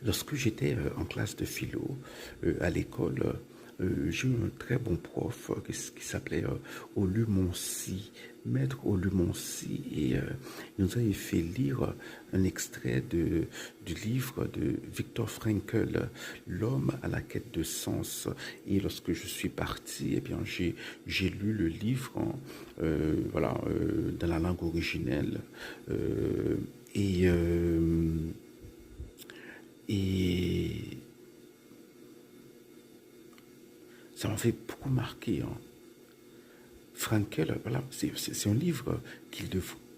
Lorsque j'étais en classe de philo à l'école, j'ai eu un très bon prof qui s'appelait Olumonsi, maître Olumonsi, et il nous avait fait lire un extrait du livre de Viktor Frankl, L'homme à la quête de sens. Et lorsque je suis parti, eh bien, j'ai lu le livre voilà, dans la langue originelle. Euh, et, euh, et ça m'a fait beaucoup marquer, hein. Frankel, voilà, c'est un livre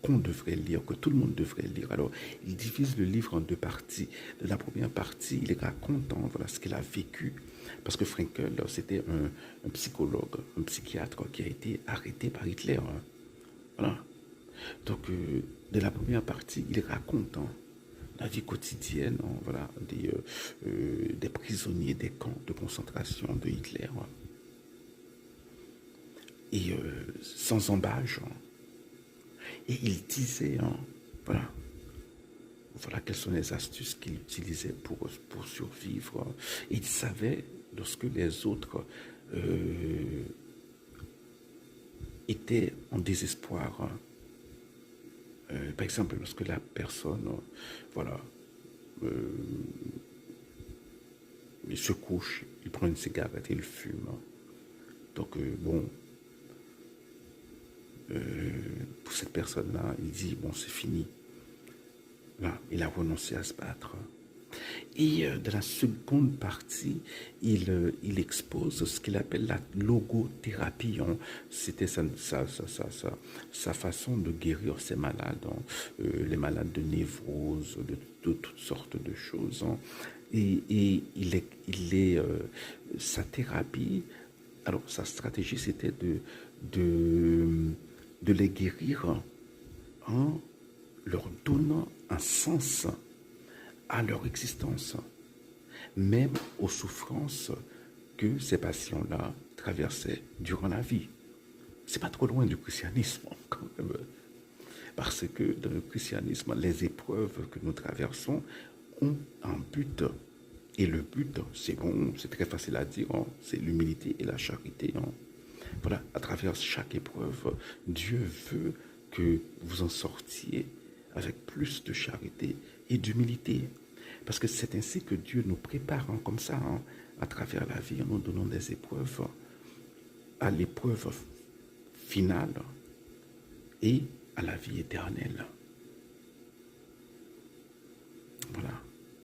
qu'on devrait lire, que tout le monde devrait lire. Alors, il divise le livre en deux parties. Dans la première partie, il raconte voilà, ce qu'il a vécu. Parce que Frankel, c'était un psychologue, un psychiatre qui a été arrêté par Hitler, hein. Voilà. Donc, dans la première partie, il raconte la vie quotidienne, voilà, des prisonniers des camps de concentration de Hitler, hein. Et sans embâche, hein. Et il disait, hein, voilà, voilà quelles sont les astuces qu'il utilisait pour survivre. Et il savait, lorsque les autres euh, étaient en désespoir, hein, par exemple, lorsque la personne, voilà, euh, il se couche, il prend une cigarette et il fume. Donc, bon, pour cette personne-là, il dit, bon, c'est fini. Là, il a renoncé à se battre. Et dans la seconde partie, il expose ce qu'il appelle la logothérapie, hein. C'était sa façon de guérir ses malades, hein. Les malades de névrose, de toutes sortes de choses, hein. Et sa thérapie, alors sa stratégie, c'était de, de les guérir en leur donnant un sens à leur existence, même aux souffrances que ces patients-là traversaient durant la vie. C'est pas trop loin du christianisme, quand même. Parce que dans le christianisme, les épreuves que nous traversons ont un but. Et le but, c'est bon, c'est très facile à dire, hein, c'est l'humilité et la charité, hein. Voilà, à travers chaque épreuve, Dieu veut que vous en sortiez avec plus de charité et d'humilité. Parce que c'est ainsi que Dieu nous prépare, hein, comme ça, hein, à travers la vie, en nous donnant des épreuves, à l'épreuve finale et à la vie éternelle. Voilà.